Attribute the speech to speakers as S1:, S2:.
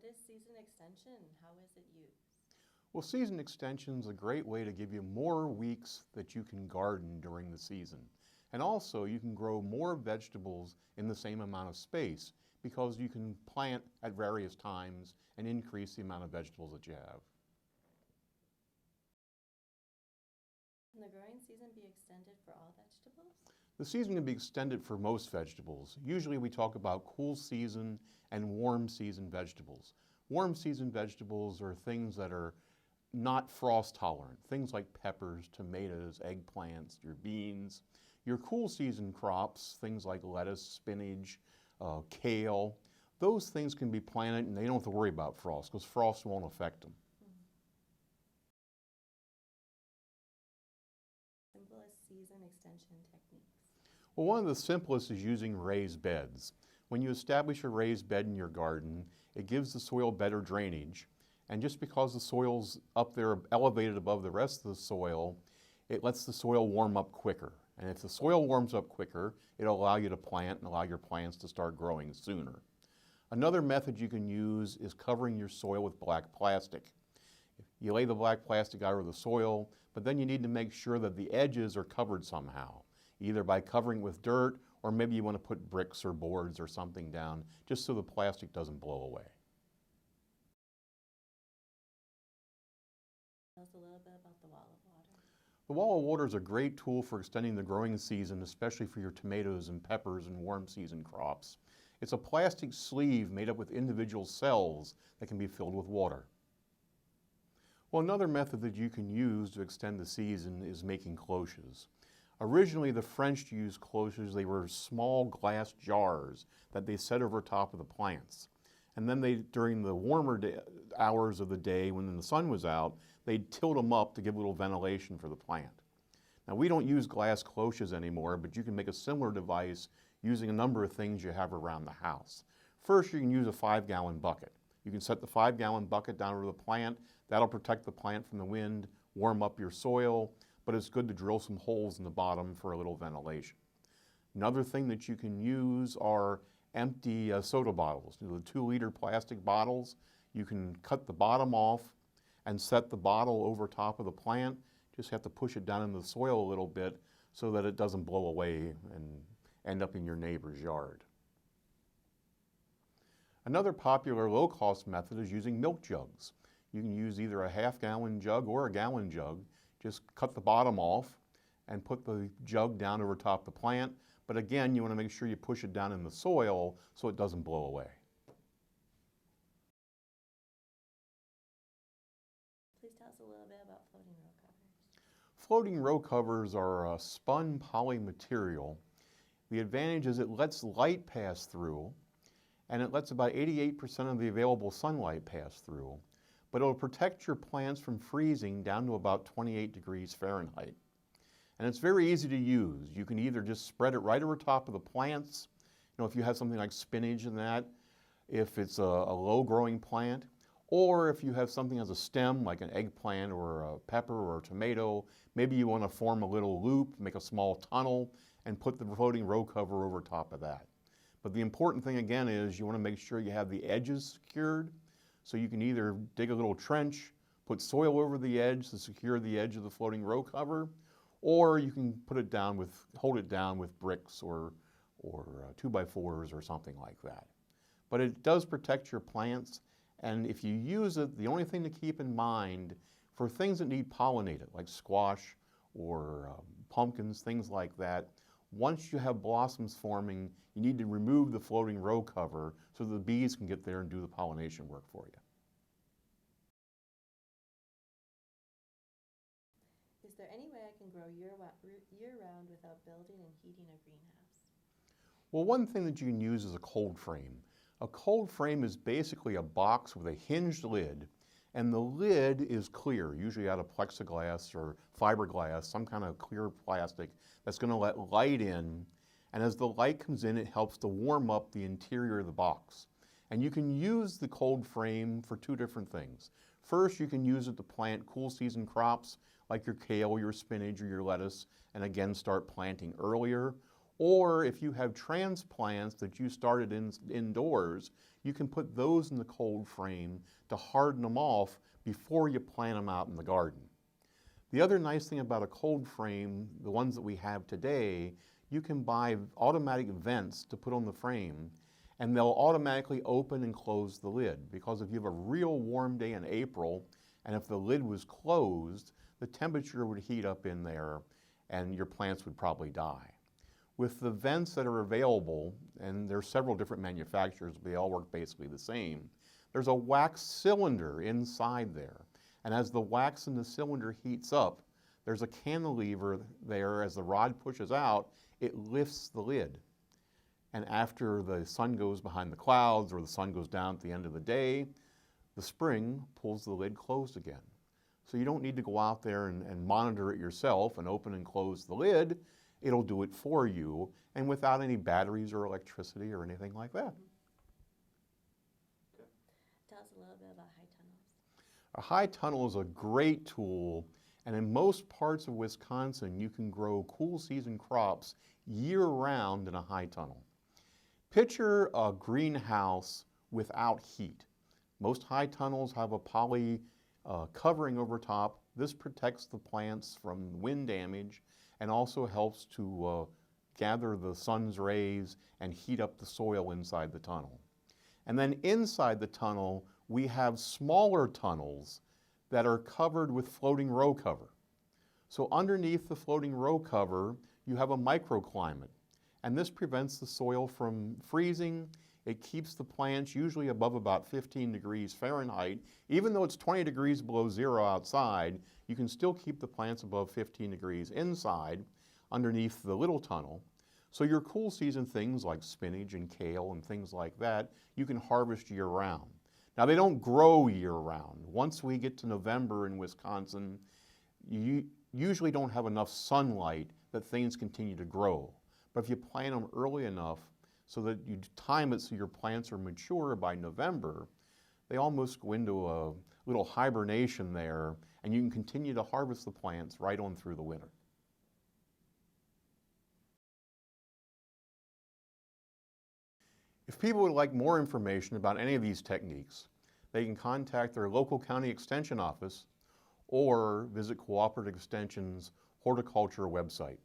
S1: is season extension and how is it used?
S2: Well, season extension is a great way to give you more weeks that you can garden during the season. And also, you can grow more vegetables in the same amount of space because you can plant at various times and increase the amount of vegetables that you have.
S1: Can the growing season be extended for all vegetables?
S2: The season can be extended for most vegetables. Usually we talk about cool season and warm season vegetables. Warm season vegetables are things that are not frost tolerant, things like peppers, tomatoes, eggplants, your beans. Your cool season crops, things like lettuce, spinach, kale, those things can be planted and they don't have to worry about frost because frost won't affect them.
S1: Simplest season extension techniques.
S2: Well, one of the simplest is using raised beds. When you establish a raised bed in your garden, it gives the soil better drainage. And just because the soil's up there elevated above the rest of the soil, it lets the soil warm up quicker. And if the soil warms up quicker, it'll allow you to plant and allow your plants to start growing sooner. Another method you can use is covering your soil with black plastic. You lay the black plastic out over the soil, but then you need to make sure that the edges are covered somehow, either by covering with dirt or maybe you want to put bricks or boards or something down just so the plastic doesn't blow away.
S1: Tell us a little bit about the wall of water.
S2: The wall of water is a great tool for extending the growing season, especially for your tomatoes and peppers and warm season crops. It's a plastic sleeve made up with individual cells that can be filled with water. Well, another method that you can use to extend the season is making cloches. Originally, the French used cloches. They were small glass jars that they set over top of the plants. And then during the warmer hours of the day when the sun was out, they'd tilt them up to give a little ventilation for the plant. Now, we don't use glass cloches anymore, but you can make a similar device using a number of things you have around the house. First, you can use a 5-gallon bucket. You can set the 5-gallon bucket down over the plant. That'll protect the plant from the wind, warm up your soil, but it's good to drill some holes in the bottom for a little ventilation. Another thing that you can use are empty soda bottles. The 2-liter plastic bottles. You can cut the bottom off and set the bottle over top of the plant. Just have to push it down in the soil a little bit so that it doesn't blow away and end up in your neighbor's yard. Another popular low-cost method is using milk jugs. You can use either a half-gallon jug or a gallon jug. Just cut the bottom off and put the jug down over top of the plant. But again, you want to make sure you push it down in the soil so it doesn't blow away.
S1: Please tell us a little bit about floating row covers.
S2: Floating row covers are a spun poly material. The advantage is it lets light pass through, and it lets about 88% of the available sunlight pass through, but it'll protect your plants from freezing down to about 28 degrees Fahrenheit. And it's very easy to use. You can either just spread it right over top of the plants, if you have something like spinach and that, if it's a low-growing plant, or if you have something as a stem, like an eggplant or a pepper or a tomato, maybe you want to form a little loop, make a small tunnel, and put the floating row cover over top of that. But the important thing again is you want to make sure you have the edges secured, so you can either dig a little trench, put soil over the edge to secure the edge of the floating row cover, or you can hold it down with bricks or 2x4s or something like that. But it does protect your plants, and if you use it, the only thing to keep in mind for things that need pollinated, like squash or pumpkins, things like that, once you have blossoms forming, you need to remove the floating row cover so the bees can get there and do the pollination work for you.
S1: Is there any way I can grow year-round without building and heating a greenhouse?
S2: Well, one thing that you can use is a cold frame. A cold frame is basically a box with a hinged lid, and the lid is clear, usually out of plexiglass or fiberglass, some kind of clear plastic that's going to let light in, and as the light comes in, it helps to warm up the interior of the box. And you can use the cold frame for 2 different things. First, you can use it to plant cool season crops like your kale, your spinach, or your lettuce, and again start planting earlier. Or if you have transplants that you started indoors, you can put those in the cold frame to harden them off before you plant them out in the garden. The other nice thing about a cold frame, the ones that we have today, you can buy automatic vents to put on the frame, and they'll automatically open and close the lid. Because if you have a real warm day in April, and if the lid was closed, the temperature would heat up in there and your plants would probably die. With the vents that are available, and there's several different manufacturers, but they all work basically the same, there's a wax cylinder inside there. And as the wax in the cylinder heats up, there's a cantilever there. As the rod pushes out, it lifts the lid. And after the sun goes behind the clouds or the sun goes down at the end of the day, the spring pulls the lid closed again. So you don't need to go out there and monitor it yourself and open and close the lid. It'll do it for you, and without any batteries or electricity or anything like that.
S1: Tell us a little bit about high tunnels.
S2: A high tunnel is a great tool, and in most parts of Wisconsin, you can grow cool season crops year-round in a high tunnel. Picture a greenhouse without heat. Most high tunnels have a poly covering over top. This protects the plants from wind damage and also helps to gather the sun's rays and heat up the soil inside the tunnel. And then inside the tunnel, we have smaller tunnels that are covered with floating row cover. So underneath the floating row cover, you have a microclimate. And this prevents the soil from freezing. It keeps the plants usually above about 15 degrees Fahrenheit. Even though it's 20 degrees below zero outside, you can still keep the plants above 15 degrees inside underneath the little tunnel. So your cool season things like spinach and kale and things like that, you can harvest year round. Now they don't grow year round. Once we get to November in Wisconsin, you usually don't have enough sunlight that things continue to grow. But if you plant them early enough so that you time it so your plants are mature by November, they almost go into a little hibernation there, and you can continue to harvest the plants right on through the winter. If people would like more information about any of these techniques, they can contact their local county extension office or visit Cooperative Extension's horticulture website.